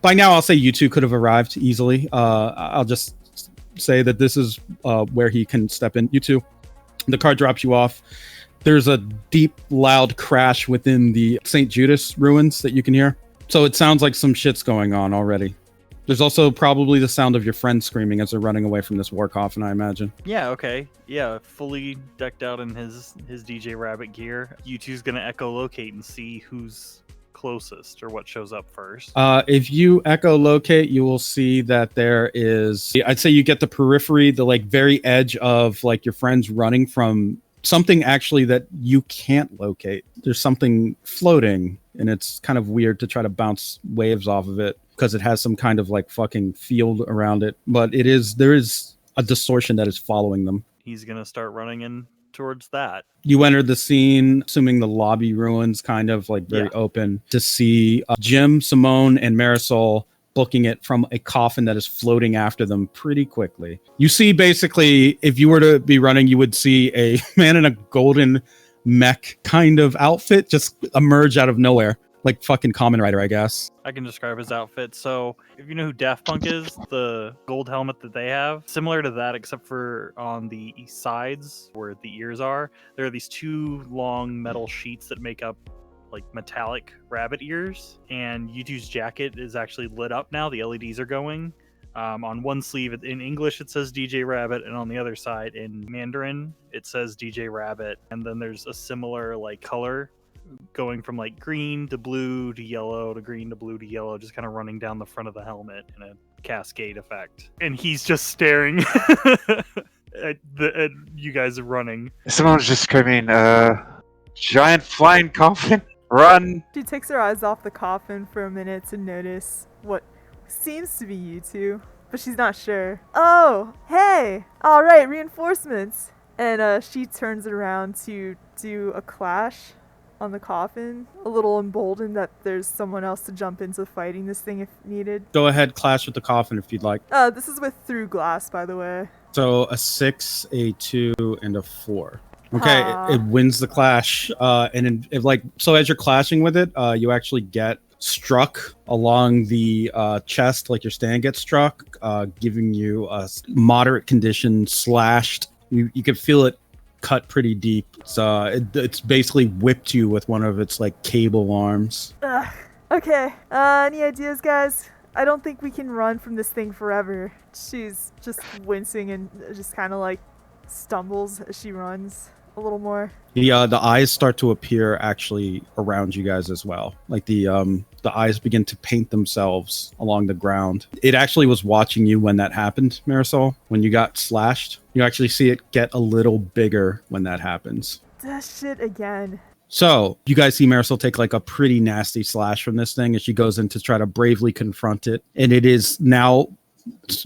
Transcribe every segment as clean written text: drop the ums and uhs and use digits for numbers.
By now, I'll say you two could have arrived easily. I'll just say that this is where he can step in. You two, the car drops you off. There's a deep, loud crash within the St. Judas ruins that you can hear. So it sounds like some shit's going on already. There's also probably the sound of your friends screaming as they're running away from this war coffin, I imagine. Yeah, okay. Yeah, fully decked out in his DJ Rabbit gear. You two's gonna echolocate and see who's closest or what shows up first. If you echolocate, you will see that there is, I'd say you get the periphery, the like very edge of like your friends running from something actually that you can't locate. There's something floating, and it's kind of weird to try to bounce waves off of it because it has some kind of like fucking field around it. But there is a distortion that is following them. He's gonna start running in towards that. You enter the scene, assuming the lobby ruins kind of like very open, to see Jim, Simone, and Marisol booking it from a coffin that is floating after them pretty quickly. You see, basically, if you were to be running, you would see a man in a golden mech kind of outfit just emerge out of nowhere. Like fucking Kamen Rider, I guess. I can describe his outfit. So, if you know who Daft Punk is, the gold helmet that they have, similar to that, except for on the sides where the ears are, there are these two long metal sheets that make up like metallic rabbit ears. And U2's jacket is actually lit up now. The LEDs are going. On one sleeve in English it says DJ Rabbit, and on the other side in Mandarin it says DJ Rabbit. And then there's a similar like color going from like green to blue to yellow to green to blue to yellow, just kind of running down the front of the helmet in a cascade effect. And he's just staring at you guys running. Someone's just screaming, giant flying coffin, run! She takes her eyes off the coffin for a minute to notice what seems to be you two, but she's not sure. Oh, hey! Alright, reinforcements! And she turns it around to do a clash on the coffin, a little emboldened that there's someone else to jump into fighting this thing if needed. Go ahead, clash with the coffin if you'd like. This is with through glass, by the way. So a 6, a 2, and a 4. Okay, it wins the clash. And so as you're clashing with it, you actually get struck along the chest, like your stand gets struck, giving you a moderate condition, slashed. You can feel it cut pretty deep. It's basically whipped you with one of its like cable arms. Okay, any ideas, guys? I don't think we can run from this thing forever. She's just wincing and just kind of like stumbles as she runs a little more. The eyes start to appear actually around you guys as well. Like the eyes begin to paint themselves along the ground. It actually was watching you when that happened, Marisol. When you got slashed, you actually see it get a little bigger when that happens. That shit again. So you guys see Marisol take like a pretty nasty slash from this thing as she goes in to try to bravely confront it. And it is now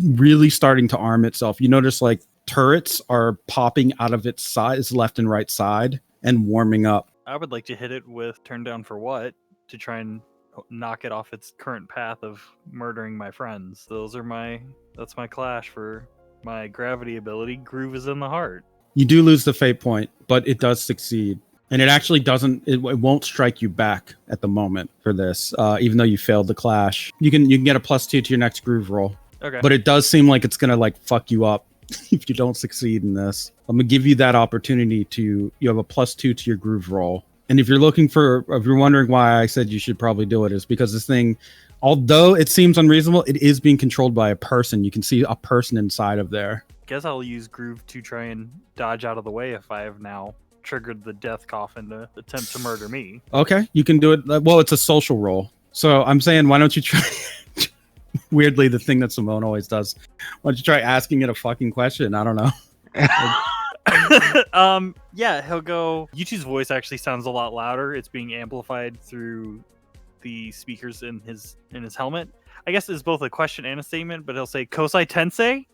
really starting to arm itself. You notice like turrets are popping out of its sides, left and right side, and warming up. I would like to hit it with Turn Down for What to try and knock it off its current path of murdering my friends. That's my clash for my gravity ability. Groove is in the heart. You do lose the fate point, but it does succeed. And it actually doesn't, it won't strike you back at the moment for this, even though you failed the clash. You can get a +2 to your next groove roll. Okay. But it does seem like it's going to like fuck you up if you don't succeed in this. I'm going to give you that opportunity you have a +2 to your groove roll. And if you're wondering why I said you should probably do it, is because this thing, although it seems unreasonable, it is being controlled by a person. You can see a person inside of there. Guess I'll use groove to try and dodge out of the way if I have now triggered the death coffin to attempt to murder me. Okay, you can do it. Well, it's a social roll. So I'm saying, why don't you try... Weirdly, the thing that Simone always does. Why don't you try asking it a fucking question? I don't know. Yeah, he'll go. YouTube's voice actually sounds a lot louder. It's being amplified through the speakers in his helmet. I guess it's both a question and a statement, but he'll say Kosai Tensei,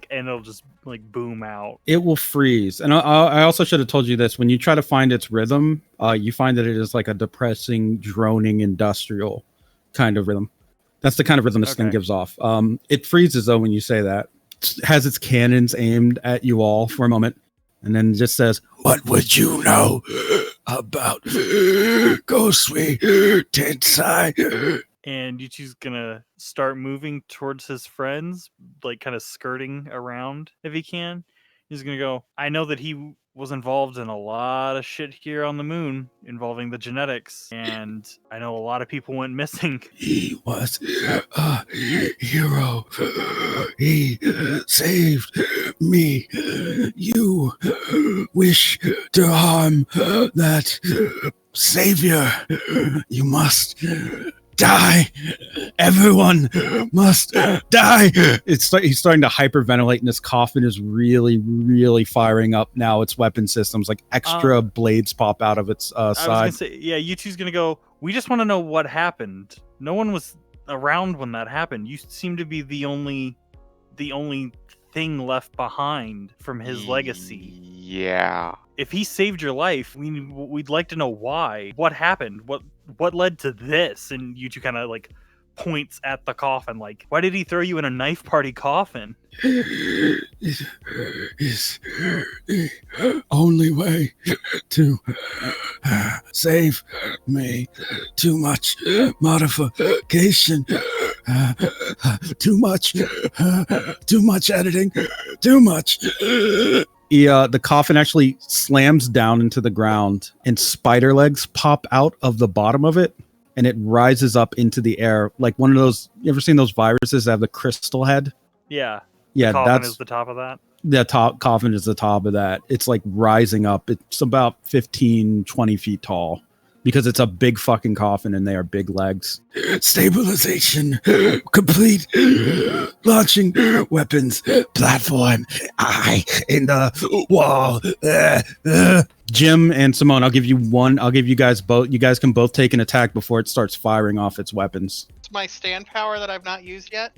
and it'll just boom out. It will freeze. And I also should have told you this. When you try to find its rhythm, you find that it is like a depressing, droning, industrial kind of rhythm. That's the kind of rhythm this thing gives off. It freezes though when you say that. It has its cannons aimed at you all for a moment, and then just says, "What would you know about Kosai Tensei?" and Yuchi's gonna start moving towards his friends, like kind of skirting around if he can. He's gonna go, I know that he was involved in a lot of shit here on the moon involving the genetics, and I know a lot of people went missing. He was a hero. He saved me. You wish to harm that savior. You must die. Everyone must die. He's starting to hyperventilate, and his coffin is really firing up now. Its weapon systems, like extra blades pop out of its side. I was gonna say, yeah, Yuchi's gonna go, we just want to know what happened. No one was around when that happened. You seem to be the only thing left behind from his legacy. Yeah. If he saved your life, we'd like to know why. What happened? What led to this? And Yuchi kind of like points at the coffin, like, why did he throw you in a knife party coffin? It is the only way to save me. Too much modification. Too much editing. Too much. The coffin actually slams down into the ground, and spider legs pop out of the bottom of it, and it rises up into the air like one of those. You ever seen those viruses that have the crystal head? Yeah. Yeah, the coffin that's is the top of that. The top coffin is the top of that. It's like rising up. It's about 15, 20 feet tall because it's a big fucking coffin and they are big legs. Stabilization complete. Launching weapons platform. Eye in the wall. Jim and Simone, I'll give you one. I'll give you guys both. You guys can both take an attack before it starts firing off its weapons. It's my stand power that I've not used yet.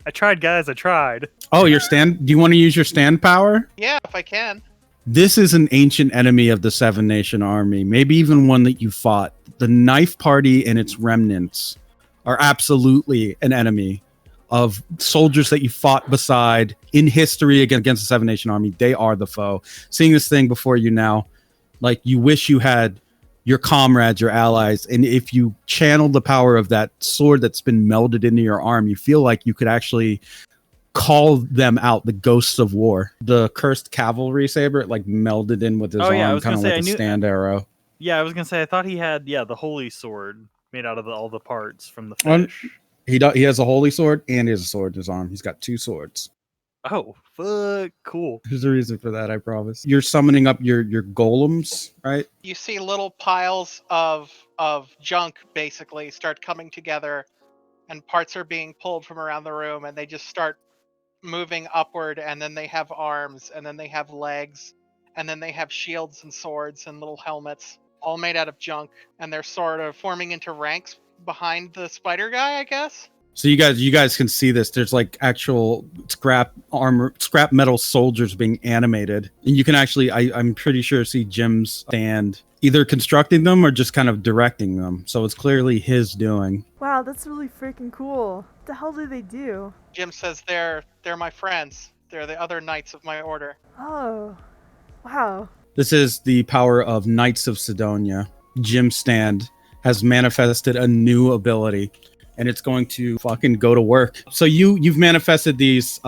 I tried, guys. I tried. Oh, your stand. Do you want to use your stand power? Yeah, if I can. This is an ancient enemy of the Seven Nation Army, maybe even one that you fought. The Knife Party and its remnants are absolutely an enemy of soldiers that you fought beside in history against the Seven Nation Army. They are the foe. Seeing this thing before you now, like you wish you had your comrades, your allies, and if you channel the power of that sword that's been melded into your arm, you feel like you could actually call them out, the ghosts of war. The cursed cavalry saber, it like melded in with his arm, kind of like a stand arrow. Yeah, I was gonna say I thought he had the holy sword made out of all the parts from the fish. He has a holy sword and he has a sword in his arm. He's got two swords. Oh, fuck, cool. There's a reason for that, I promise. You're summoning up your golems, right? You see little piles of junk basically start coming together, and parts are being pulled from around the room, and they just start moving upward, and then they have arms, and then they have legs, and then they have shields and swords and little helmets, all made out of junk, and they're sort of forming into ranks behind the spider guy, I guess. So you guys can see this. There's like actual scrap metal soldiers being animated, and you can actually, I'm pretty sure, see Jim's stand either constructing them or just kind of directing them. So it's clearly his doing. Wow, that's really freaking cool. What the hell do they do? Jim says they're my friends. They're the other knights of my order. Oh, wow. This is the power of Knights of Cydonia. Jim's stand has manifested a new ability, and it's going to fucking go to work. So you've manifested these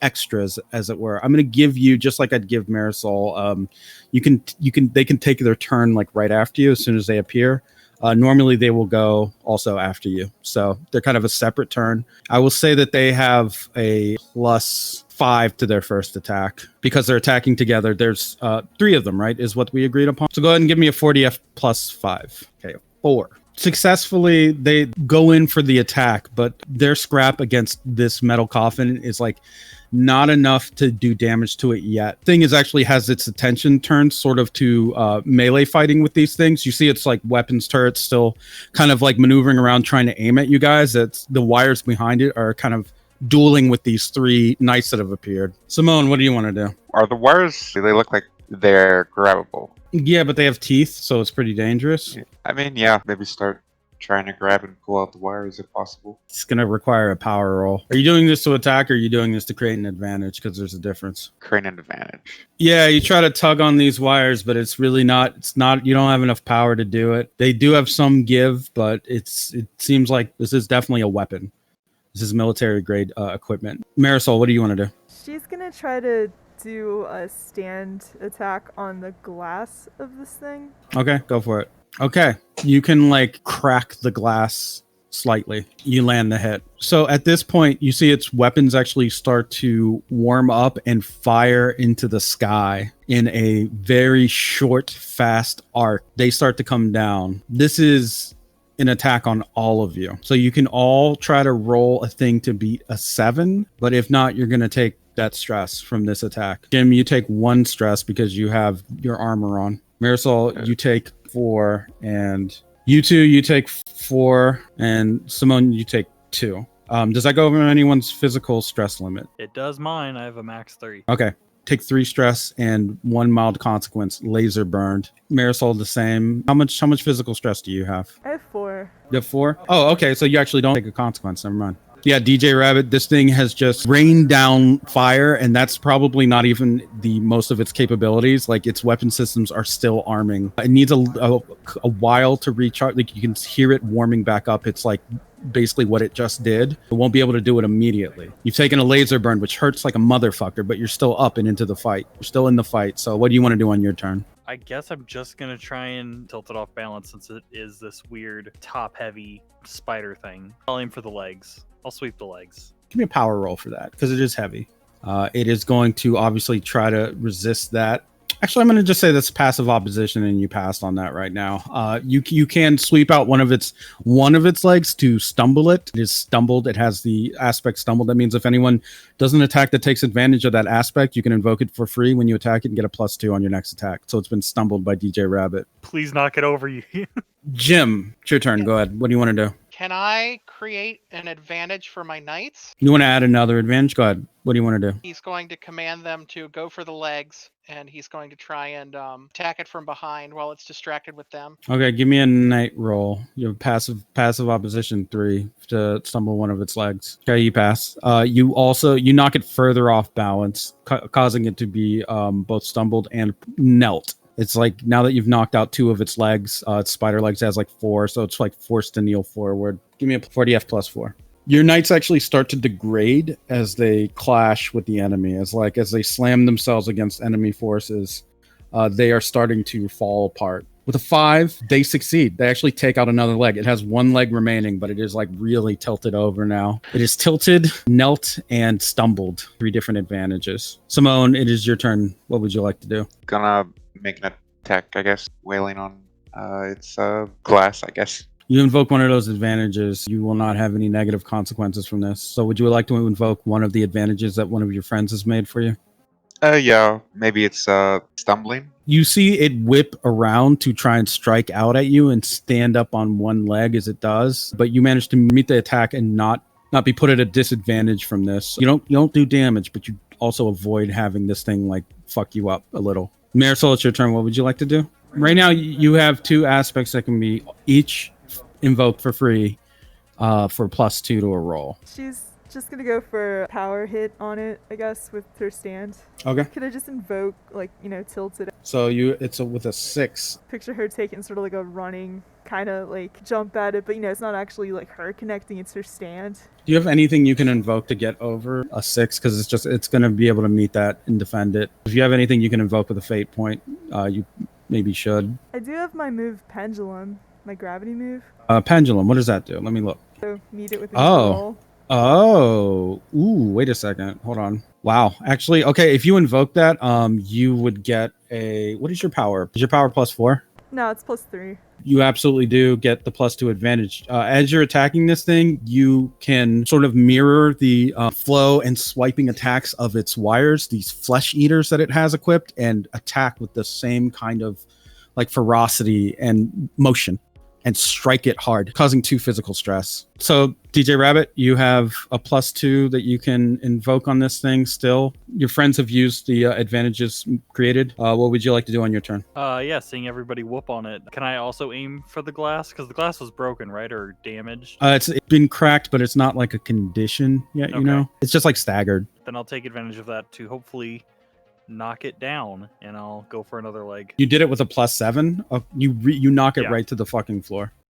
extras, as it were. I'm going to give you, just like I'd give Marisol, they can take their turn like right after you as soon as they appear. Normally they will go also after you. So they're kind of a separate turn. I will say that they have a +5 to their first attack because they're attacking together. There's 3 of them, right? Is what we agreed upon. So go ahead and give me a 40F +5. Okay, 4. Successfully, they go in for the attack, but their scrap against this metal coffin is like not enough to do damage to it yet. Thing is actually has its attention turned sort of to melee fighting with these things. You see it's like weapons turrets still kind of like maneuvering around trying to aim at you guys. It's the wires behind it are kind of dueling with these 3 knights that have appeared. Simone, what do you want to do? Are the wires, do they look like they're grabbable? Yeah, but they have teeth, so it's pretty dangerous. I mean, yeah, maybe start trying to grab and pull out the wires if possible. It's going to require a power roll. Are you doing this to attack, or are you doing this to create an advantage? Because there's a difference. Create an advantage. Yeah, you try to tug on these wires, but it's really not. It's not. You don't have enough power to do it. They do have some give, but it seems like this is definitely a weapon. This is military grade equipment. Marisol, what do you want to do? She's gonna try to do a stand attack on the glass of this thing. Okay, go for it. Okay, you can like crack the glass slightly. You land the hit. So at this point, you see its weapons actually start to warm up and fire into the sky in a very short, fast arc. They start to come down. This is an attack on all of you. So you can all try to roll a thing to beat a 7, but if not, you're going to take that stress from this attack. Jim, you take 1 stress because you have your armor on. Marisol, you take 4, and you two, you take 4, and Simone, you take 2. Does that go over anyone's physical stress limit? It does mine. I have a max 3. Okay. Take 3 stress and 1 mild consequence, laser burned. Marisol, the same. How much physical stress do you have? I have 4. You have 4? Oh, okay. So you actually don't take a consequence. Never mind. Yeah, DJ Rabbit, this thing has just rained down fire, and that's probably not even the most of its capabilities. Like, its weapon systems are still arming. It needs a while to recharge. Like, you can hear it warming back up. It's like basically what it just did. It won't be able to do it immediately. You've taken a laser burn, which hurts like a motherfucker, but you're still up and into the fight. You're still in the fight. So what do you want to do on your turn? I guess I'm just going to try and tilt it off balance since it is this weird top-heavy spider thing. I'll aim for the legs. I'll sweep the legs. Give me a power roll for that, because it is heavy. It is going to obviously try to resist that. Actually, I'm going to just say that's passive opposition, and you passed on that right now. You can sweep out one of its legs to stumble it. It is stumbled. It has the aspect stumbled. That means if anyone does an attack that takes advantage of that aspect, you can invoke it for free when you attack it and get a +2 on your next attack. So it's been stumbled by DJ Rabbit. Please knock it over, you. Jim, it's your turn. Go ahead. What do you want to do? Can I create an advantage for my knights? You want to add another advantage? Go ahead. What do you want to do? He's going to command them to go for the legs, and he's going to try and attack it from behind while it's distracted with them. Okay, give me a knight roll. You have passive opposition 3 to stumble one of its legs. Okay, you pass. You knock it further off balance, causing it to be both stumbled and knelt. It's like now that you've knocked out 2 of its legs, its spider legs has like 4, so it's like forced to kneel forward. Give me a 40F +4. Your knights actually start to degrade as they clash with the enemy. As they slam themselves against enemy forces, they are starting to fall apart. With a 5, they succeed. They actually take out another leg. It has 1 leg remaining, but it is like really tilted over now. It is tilted, knelt, and stumbled. 3 different advantages. Simone, it is your turn. What would you like to do? Gonna make an attack, I guess, wailing on its glass, I guess. You invoke one of those advantages, you will not have any negative consequences from this. So would you like to invoke one of the advantages that one of your friends has made for you? Yeah, maybe it's stumbling. You see it whip around to try and strike out at you and stand up on 1 leg as it does, but you manage to meet the attack and not be put at a disadvantage from this. You don't do damage, but you also avoid having this thing like fuck you up a little. Marisol, it's your turn. What would you like to do? Right now, you have 2 aspects that can be each invoked for free for +2 to a roll. She's just gonna go for a power hit on it, I guess, with her stand. Okay. Could I just invoke, tilt it? So it's with a 6. Picture her taking sort of like a running kind of like jump at it, but it's not actually like her connecting, it's her stand. Do you have anything you can invoke to get over a 6? Because it's going to be able to meet that and defend it. If you have anything you can invoke with a fate point, you maybe should. I do have my move Pendulum, my gravity move. Pendulum, what does that do? Let me look. So meet it with a Oh. Oh, ooh, wait a second. Hold on. Wow. Actually, okay, if you invoke that, you would get what is your power? Is your power +4? No, it's +3. You absolutely do get the +2 advantage. As you're attacking this thing, you can sort of mirror the flow and swiping attacks of its wires, these flesh eaters that it has equipped, and attack with the same kind of like ferocity and motion. and strike it hard, causing 2 physical stress. So DJ Rabbit, you have a +2 that you can invoke on this thing still. Your friends have used the advantages created. What would you like to do on your turn? Yeah, seeing everybody whoop on it. Can I also aim for the glass? Because the glass was broken, right? Or damaged? It's been cracked, but it's not like a condition yet, you know? It's just like staggered. Then I'll take advantage of that to hopefully knock it down, and I'll go for another leg. You did it with a +7. You knock it Yeah. right to the fucking floor.